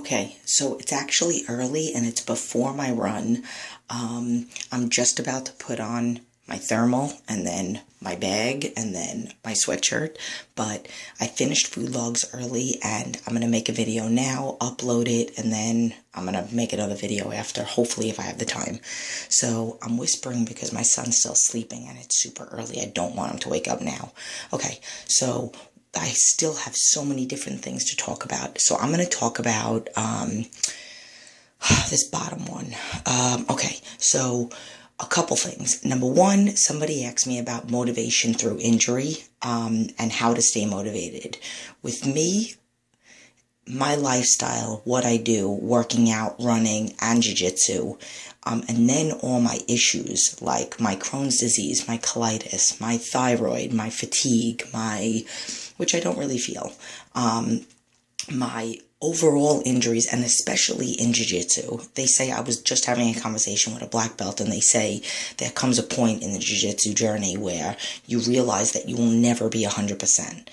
Okay, so it's actually early and it's before my run. I'm just about to put on my thermal and then my bag and then my sweatshirt, but I finished food logs early and I'm going to make a video now, upload it, and then I'm going to make another video after, hopefully if I have the time. So I'm whispering because my son's still sleeping and it's super early. I don't want him to wake up now. Okay, so I still have so many different things to talk about. So I'm going to talk about this bottom one. Okay, so a couple things. Number one, somebody asked me about motivation through injury and how to stay motivated. With me, my lifestyle, what I do, working out, running, and jiu-jitsu, and then all my issues like my Crohn's disease, my colitis, my thyroid, my fatigue, which I don't really feel, my overall injuries, and especially in jiu-jitsu. They say, I was just having a conversation with a black belt, and they say there comes a point in the jiu-jitsu journey where you realize that you will never be 100%.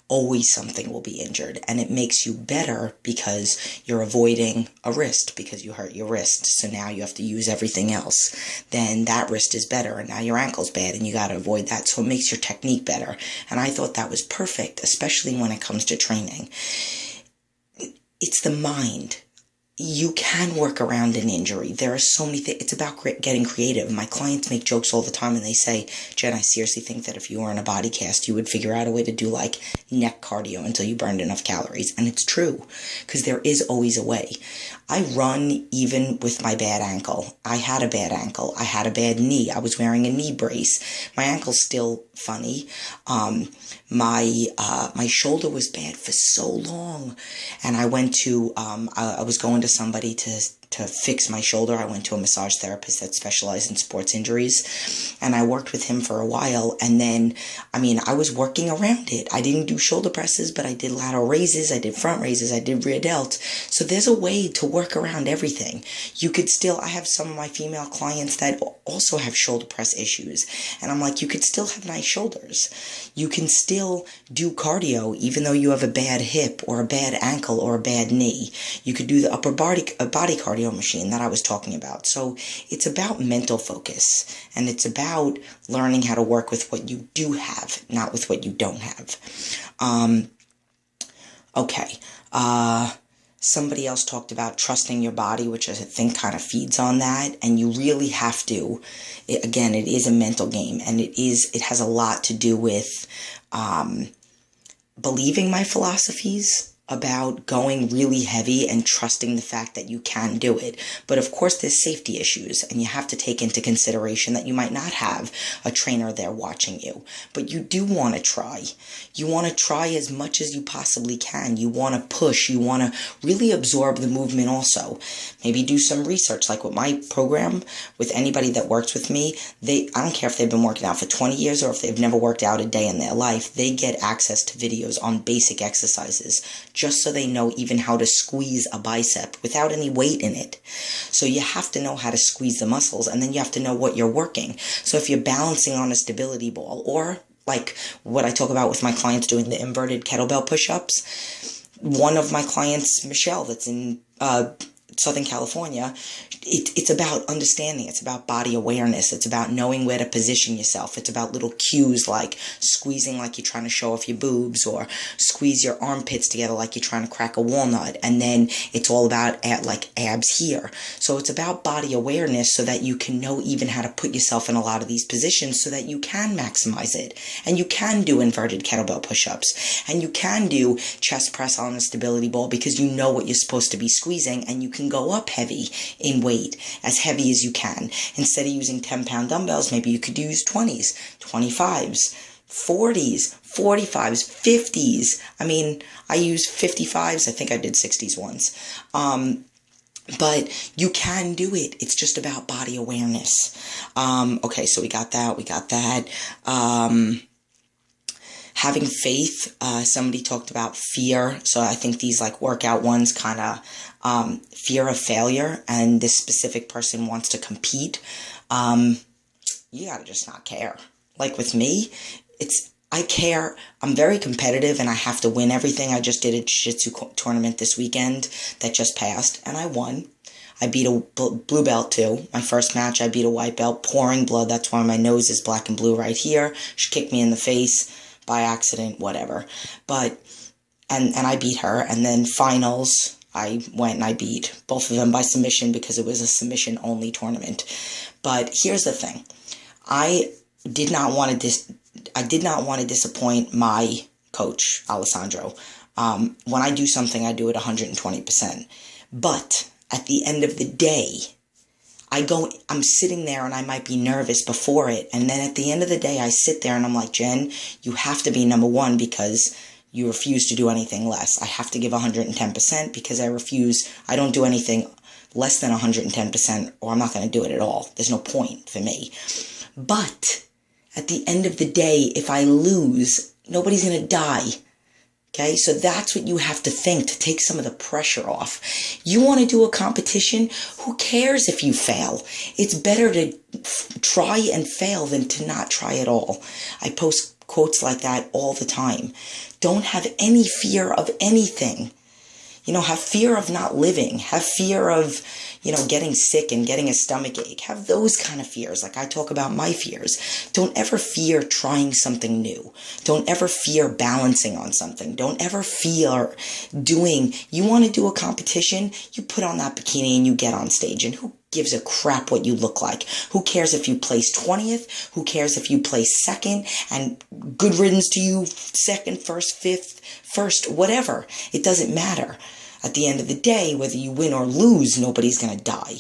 Always something will be injured, and it makes you better because you're avoiding a wrist because you hurt your wrist, so now you have to use everything else. Then that wrist is better, and now your ankle's bad, and you got to avoid that, so it makes your technique better. And I thought that was perfect, especially when it comes to training. It's the mind. You can work around an injury. There are so many things. It's about getting creative. My clients make jokes all the time and they say, Jen, I seriously think that if you were in a body cast, you would figure out a way to do like neck cardio until you burned enough calories. And it's true, because there is always a way. I run even with my bad ankle. I had a bad ankle. I had a bad knee. I was wearing a knee brace. My ankle's still funny. My shoulder was bad for so long. And I went to, I was going to somebody to fix my shoulder. I went to a massage therapist that specialized in sports injuries, and I worked with him for a while. And then, I was working around it. I didn't do shoulder presses, but I did lateral raises, I did front raises, I did rear delt. So there's a way to work around everything. You could still, I have some of my female clients that also have shoulder press issues, and I'm like, you could still have nice shoulders. You can still do cardio even though you have a bad hip or a bad ankle or a bad knee. You could do the upper body cardio machine that I was talking about. So it's about mental focus, and it's about learning how to work with what you do have, not with what you don't have. Somebody else talked about trusting your body, which I think kind of feeds on that, and you really have to. Again, it is a mental game, and it has a lot to do with believing my philosophies about going really heavy and trusting the fact that you can do it. But of course there's safety issues, and you have to take into consideration that you might not have a trainer there watching you. But you do want to try. You want to try as much as you possibly can. You want to push. You want to really absorb the movement also. Maybe do some research. Like with my program, with anybody that works with me, I don't care if they've been working out for 20 years or if they've never worked out a day in their life, they get access to videos on basic exercises, just so they know even how to squeeze a bicep without any weight in it. So you have to know how to squeeze the muscles, and then you have to know what you're working. So if you're balancing on a stability ball, or like what I talk about with my clients doing the inverted kettlebell push-ups, one of my clients, Michelle, that's in Southern California, it's about understanding. It's about body awareness. It's about knowing where to position yourself. It's about little cues like squeezing like you're trying to show off your boobs, or squeeze your armpits together like you're trying to crack a walnut. And then it's all about like abs here. So it's about body awareness so that you can know even how to put yourself in a lot of these positions so that you can maximize it. And you can do inverted kettlebell push-ups. And you can do chest press on a stability ball because you know what you're supposed to be squeezing, and you can go up heavy in weight, as heavy as you can. Instead of using 10-pound dumbbells, maybe you could use 20s, 25s, 40s, 45s, 50s. I use 55s. I think I did 60s once. But you can do it. It's just about body awareness. Okay, so we got that. Having faith, somebody talked about fear. So I think these like workout ones kind of fear of failure, and this specific person wants to compete. You gotta just not care. Like with me, I care. I'm very competitive and I have to win everything. I just did a jiu-jitsu tournament this weekend that just passed and I won. I beat a blue belt too. My first match, I beat a white belt, pouring blood. That's why my nose is black and blue right here. She kicked me in the face by accident, whatever. But, and I beat her. And then finals, I went and I beat both of them by submission because it was a submission only tournament. But here's the thing. I did not want to disappoint my coach, Alessandro. When I do something, I do it 120%. But at the end of the day, I'm sitting there and I might be nervous before it. And then at the end of the day, I sit there and I'm like, Jen, you have to be number one because you refuse to do anything less. I have to give 110% because I don't do anything less than 110% or I'm not going to do it at all. There's no point for me. But at the end of the day, if I lose, nobody's going to die. Okay, so that's what you have to think to take some of the pressure off. You want to do a competition? Who cares if you fail? It's better to try and fail than to not try at all. I post quotes like that all the time. Don't have any fear of anything. Have fear of not living. Have fear of, getting sick and getting a stomach ache. Have those kind of fears. Like I talk about my fears. Don't ever fear trying something new. Don't ever fear balancing on something. Don't ever fear you want to do a competition, you put on that bikini and you get on stage. And who gives a crap what you look like? Who cares if you place 20th? Who cares if you place second? And good riddance to you, second, first, fifth, first, whatever. It doesn't matter. At the end of the day, whether you win or lose, nobody's going to die.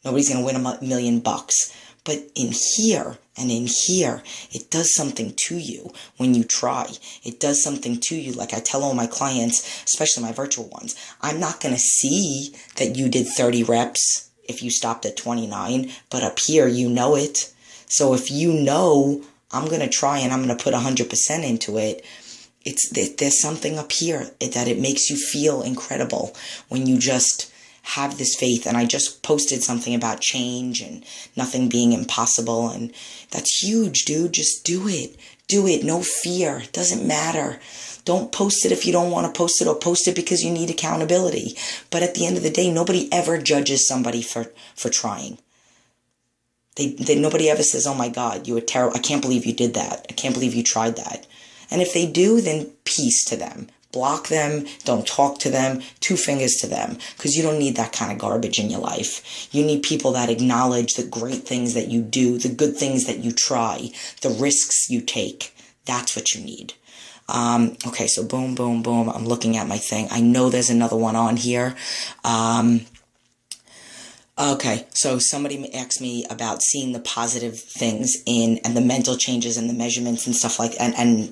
Nobody's going to win $1 million. But in here, it does something to you when you try. It does something to you. Like I tell all my clients, especially my virtual ones, I'm not going to see that you did 30 reps if you stopped at 29, but up here, you know it. So if you know, I'm going to try and I'm going to put 100% into it, there's something up here that it makes you feel incredible when you just have this faith. And I just posted something about change and nothing being impossible. And that's huge, dude. Just do it. Do it. No fear. It doesn't matter. Don't post it if you don't want to post it or post it because you need accountability. But at the end of the day, nobody ever judges somebody for trying. Nobody ever says, oh my God, you were terrible. I can't believe you did that. I can't believe you tried that. And if they do, then peace to them. Block them. Don't talk to them. 2 fingers to them. Because you don't need that kind of garbage in your life. You need people that acknowledge the great things that you do, the good things that you try, the risks you take. That's what you need. Okay, so boom, boom, boom. I'm looking at my thing. I know there's another one on here. Okay, so somebody asked me about seeing the positive things and the mental changes and the measurements and stuff like, and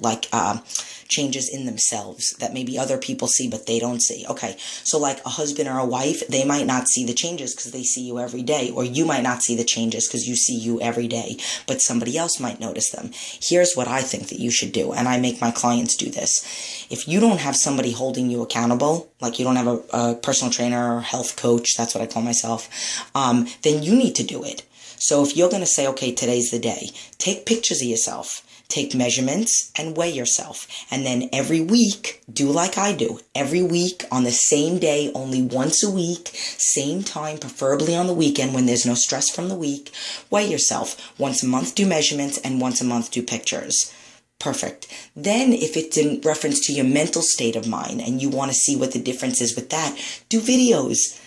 changes in themselves that maybe other people see, but they don't see. Okay, so like a husband or a wife, they might not see the changes because they see you every day, or you might not see the changes because you see you every day, but somebody else might notice them. Here's what I think that you should do, and I make my clients do this. If you don't have somebody holding you accountable, like you don't have a personal trainer or health coach, that's what I call myself, then you need to do it. So if you're going to say, okay, today's the day, take pictures of yourself. Take measurements and weigh yourself. And then every week, do like I do. Every week on the same day, only once a week, same time, preferably on the weekend when there's no stress from the week, weigh yourself. Once a month, do measurements, and once a month, do pictures. Perfect. Then if it's in reference to your mental state of mind and you want to see what the difference is with that, do videos.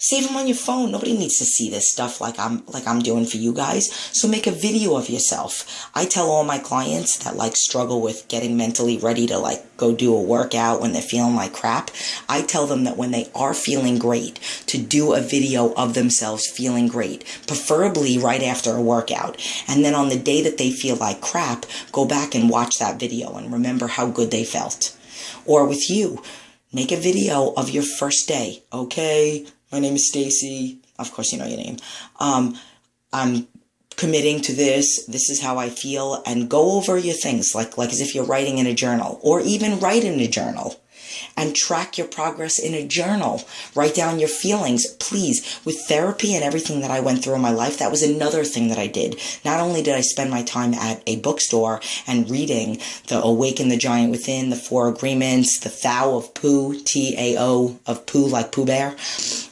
Save them on your phone. Nobody needs to see this stuff like I'm doing for you guys. So make a video of yourself. I tell all my clients that struggle with getting mentally ready to go do a workout when they're feeling like crap. I tell them that when they are feeling great, to do a video of themselves feeling great, preferably right after a workout. And then on the day that they feel like crap, go back and watch that video and remember how good they felt. Or with you, make a video of your first day. Okay, my name is Stacy. Of course, you know your name. I'm committing to this. This is how I feel. And go over your things like as if you're writing in a journal, or even write in a journal. and track your progress in a journal. Write down your feelings. Please, with therapy and everything that I went through in my life, that was another thing that I did. Not only did I spend my time at a bookstore and reading the Awaken the Giant Within, the Four Agreements, the Tao of Pooh, T-A-O of Pooh, like Pooh Bear,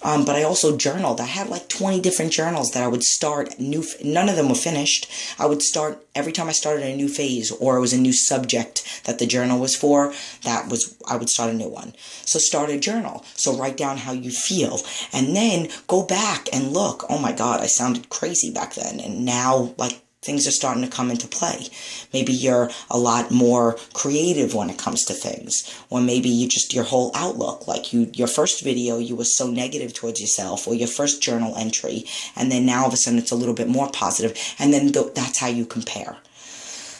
but I also journaled. I had like 20 different journals that I would start none of them were finished. I would start every time I started a new phase, or it was a new subject that the journal was for, I would start a new one. So start a journal. So write down how you feel, and then go back and look. Oh my God, I sounded crazy back then, and now like things are starting to come into play. Maybe you're a lot more creative when it comes to things. Or maybe your whole outlook, like your first video, you were so negative towards yourself, or your first journal entry, and then now all of a sudden it's a little bit more positive, and then that's how you compare.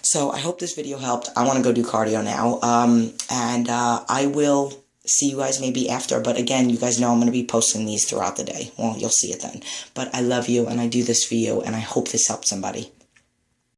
So I hope this video helped. I want to go do cardio now, and I will see you guys maybe after, but again, you guys know I'm going to be posting these throughout the day. Well, you'll see it then. But I love you, and I do this for you, and I hope this helps somebody.